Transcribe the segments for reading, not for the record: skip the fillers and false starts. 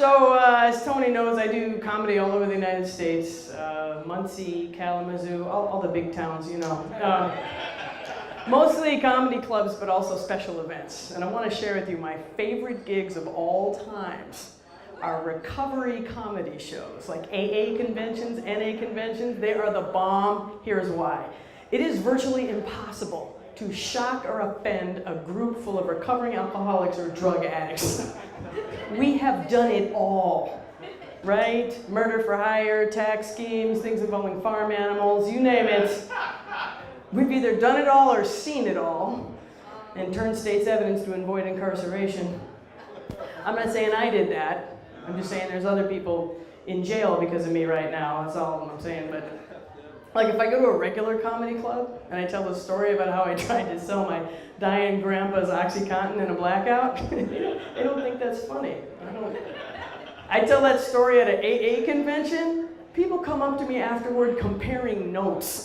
As Tony knows, I do comedy all over the United States, Muncie, Kalamazoo, all the big towns, you know. Mostly comedy clubs, but also special events. And I want to share with you my favorite gigs of all times are recovery comedy shows, like AA conventions, NA conventions. They are the bomb. Here's why. It is virtually impossible to shock or offend a group full of recovering alcoholics or drug addicts. We have done it all, right? Murder for hire, tax schemes, things involving farm animals, you name it. We've either done it all or seen it all and turned state's evidence to avoid incarceration. I'm not saying I did that. I'm just saying there's other people in jail because of me right now. That's all I'm saying. But like if I go to a regular comedy club and I tell the story about how I tried to sell my dying grandpa's OxyContin in a blackout, they don't think that's funny. I tell that story at an AA convention, people come up to me afterward comparing notes.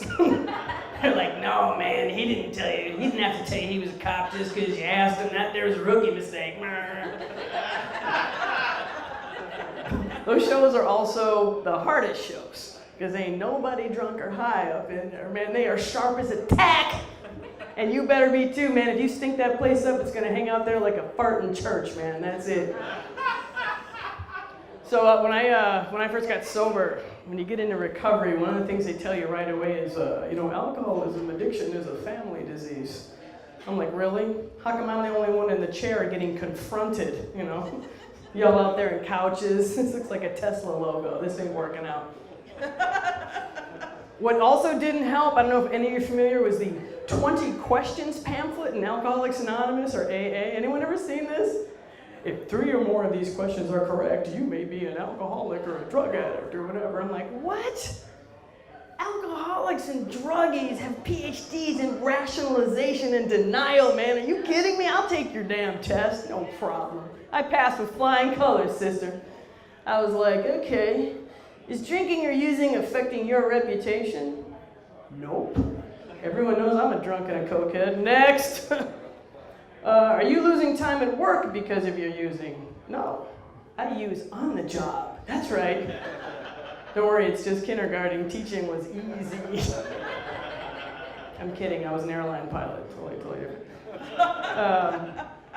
They're like, no, man, he didn't tell you. He didn't have to tell you he was a cop just because you asked him. That there was a rookie mistake. Those shows are also the hardest shows because ain't nobody drunk or high up in there. Man, they are sharp as a tack. And you better be too, man. If you stink that place up, it's going to hang out there like a fart in church, man. That's it. So when I first got sober, when you get into recovery, one of the things they tell you right away is, alcoholism, addiction is a family disease. I'm like, really? How come I'm the only one in the chair getting confronted, you know? Y'all out there in couches. This looks like a Tesla logo. This ain't working out. What also didn't help, I don't know if any of you are familiar, was the 20 questions pamphlet in Alcoholics Anonymous or AA. Anyone ever seen this? If 3 or more of these questions are correct, you may be an alcoholic or a drug addict or whatever. I'm like, what? Alcoholics and druggies have PhDs in rationalization and denial, man. Are you kidding me? I'll take your damn test. No problem. I passed with flying colors, sister. I was like, okay. Is drinking or using affecting your reputation? Nope. Everyone knows I'm a drunk and a cokehead. Next. Are you losing time at work because of your using? No. I use on the job. That's right. Don't worry, it's just kindergarten. Teaching was easy. I'm kidding, I was an airline pilot. Totally different.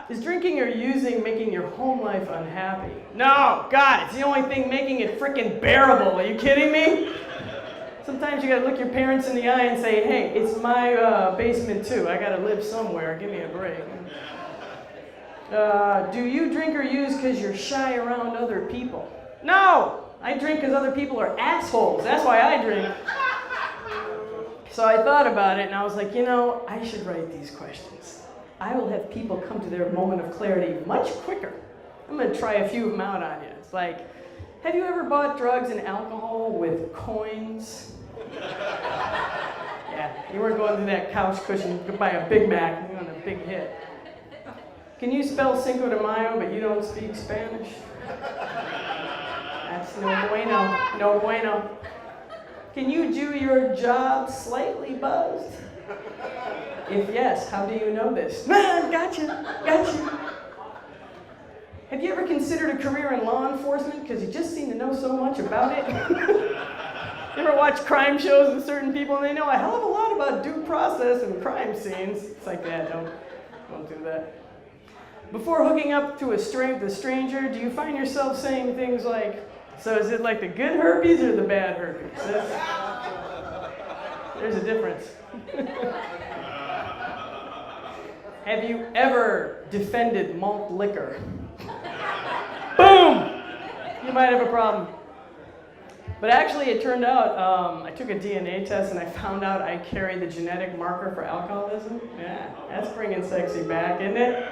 Is drinking or using making your home life unhappy? No, God, it's the only thing making it frickin' bearable. Are you kidding me? Sometimes you gotta look your parents in the eye and say, hey, it's my basement too. I gotta live somewhere. Give me a break. Do you drink or use because you're shy around other people? No! I drink because other people are assholes. That's why I drink. So I thought about it and I was like, I should write these questions. I will have people come to their moment of clarity much quicker. I'm going to try a few of them out on you. It's like, have you ever bought drugs and alcohol with coins? Yeah, you weren't going to that couch cushion to buy a Big Mac. You're on a big hit. Can you spell Cinco de Mayo, but you don't speak Spanish? That's no bueno. No bueno. Can you do your job slightly buzzed? If yes, how do you know this? Gotcha. Have you ever considered a career in law enforcement because you just seem to know so much about it? You ever watch crime shows with certain people and they know a hell of a lot about due process and crime scenes? It's like that, don't do that. Before hooking up to a stranger, do you find yourself saying things like, so is it like the good herpes or the bad herpes? There's a difference. Have you ever defended malt liquor? Boom! You might have a problem. But actually, it turned out, I took a DNA test and I found out I carry the genetic marker for alcoholism. Yeah, that's bringing sexy back, isn't it?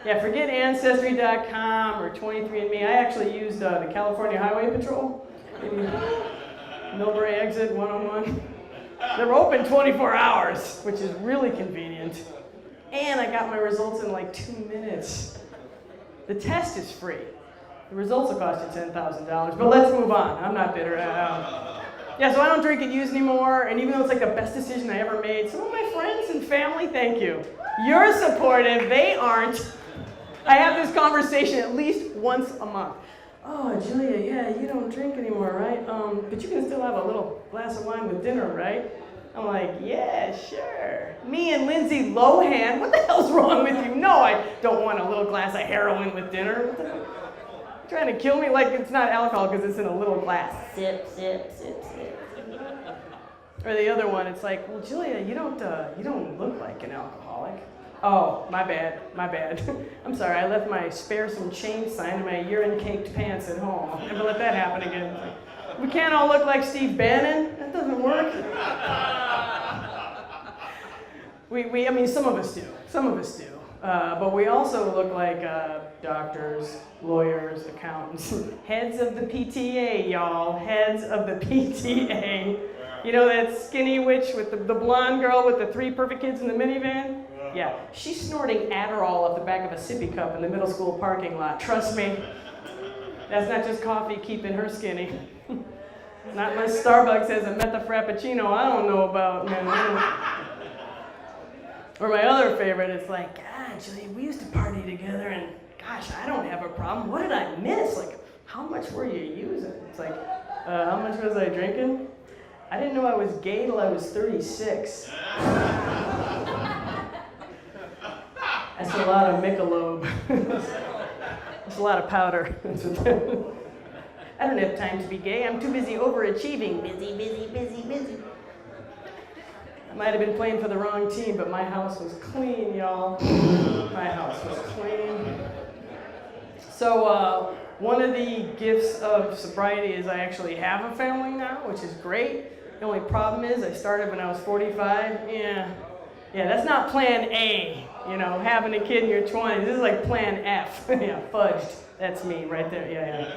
Yeah, forget Ancestry.com or 23andMe. I actually used the California Highway Patrol. Millbrae exit 101. They're open 24 hours, which is really convenient. And I got my results in like 2 minutes. The test is free. The results will cost you $10,000, but let's move on. I'm not bitter. Yeah, so I don't drink and use anymore, and even though it's like the best decision I ever made, some of my friends and family, thank you. You're supportive, they aren't. I have this conversation at least once a month. "Oh, Julia, yeah, you don't drink anymore, right? But you can still have a little glass of wine with dinner, right?" I'm like, "Yeah, sure. Me and Lindsay Lohan, what the hell's wrong with you? No, I don't want a little glass of heroin with dinner. What the fuck? You trying to kill me? Like, it's not alcohol because it's in a little glass. Sip, sip, sip, sip." Or the other one, it's like, "Well, Julia, you don't look like an alcoholic." "Oh, my bad. I'm sorry, I left my spare some change sign in my urine-caked pants at home. I'll never let that happen again." It's like, we can't all look like Steve Bannon. That doesn't work. I mean, some of us do. But we also look like doctors, lawyers, accountants, heads of the PTA, y'all, heads of the PTA. You know that skinny witch with the blonde girl with the 3 perfect kids in the minivan? Yeah, she's snorting Adderall off the back of a sippy cup in the middle school parking lot. Trust me, that's not just coffee keeping her skinny. Not unless Starbucks has a meta frappuccino I don't know about, man. Or my other favorite, it's like, "God, Julia, we used to party together and gosh, I don't have a problem. What did I miss? Like, how much were you using?" It's like, how much was I drinking? I didn't know I was gay till I was 36. That's a lot of Michelob. That's a lot of powder. I don't have time to be gay. I'm too busy overachieving. Busy. I might have been playing for the wrong team, but my house was clean, y'all. My house was clean. So one of the gifts of sobriety is I actually have a family now, which is great. The only problem is I started when I was 45. Yeah, that's not plan A, having a kid in your 20s. This is like plan F. Yeah, fudged. That's me right there. Yeah.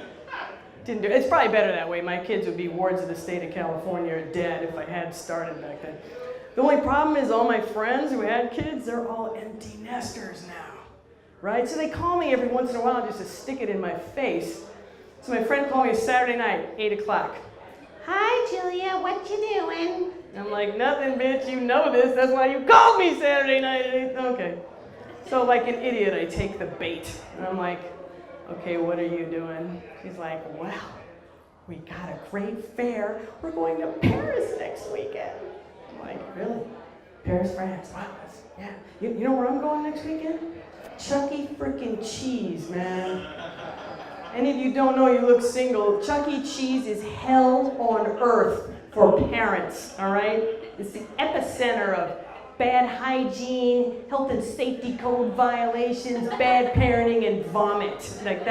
Didn't do it. It's probably better that way. My kids would be wards of the state of California or dead if I had started back then. The only problem is all my friends who had kids, they're all empty nesters now, right? So they call me every once in a while just to stick it in my face. So my friend called me Saturday night, 8 o'clock. "Hi, Julia, what you doing?" I'm like, "Nothing, bitch, you know this. That's why you called me Saturday night at 8. Okay. So like an idiot, I take the bait. And I'm like, "Okay, what are you doing?" She's like, "Well, we got a great fare. We're going to Paris next weekend." I'm like, "Really? Paris, France? Wow, yeah. You know where I'm going next weekend? Chucky freaking Cheese, man. Any of you don't know, you look single. Chucky Cheese is hell on earth for parents, all right? It's the epicenter of bad hygiene, health and safety code violations, bad parenting, and vomit. Like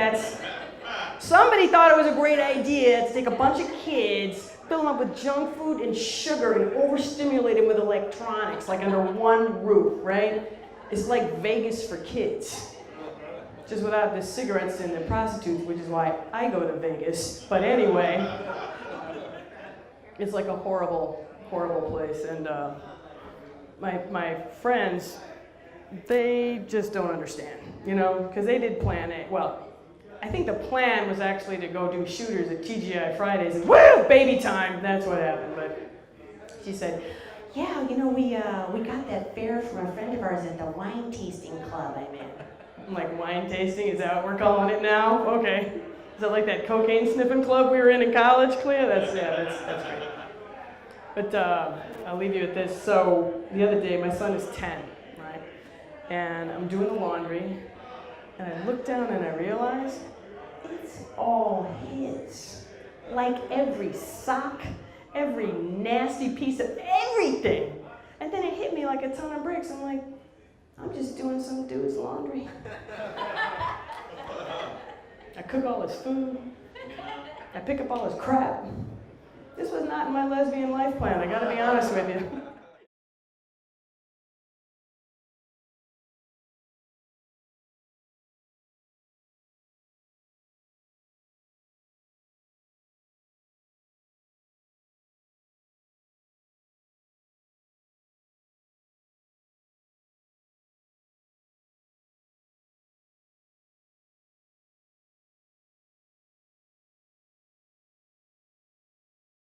somebody thought it was a great idea to take a bunch of kids, fill them up with junk food and sugar, and overstimulate them with electronics, like under one roof, right? It's like Vegas for kids. Just without the cigarettes and the prostitutes, which is why I go to Vegas. But anyway, it's like a horrible, horrible place. And my friends, they just don't understand, because they did plan A. Well, I think the plan was actually to go do shooters at TGI Fridays and woo, baby time. That's what happened. But she said, "Yeah, we got that fare from a friend of ours at the wine tasting club I'm in." I'm like, "Wine tasting? Is that what we're calling it now? Okay. Is that like that cocaine sniffing club we were in college, Clea? That's great." But I'll leave you with this. So the other day, my son is 10, right? And I'm doing the laundry, and I look down and I realize it's all his. Like every sock, every nasty piece of everything. And then it hit me like a ton of bricks. I'm like, I'm just doing some dude's laundry. I cook all his food. I pick up all his crap. This was not in my lesbian life plan, I gotta be honest with you.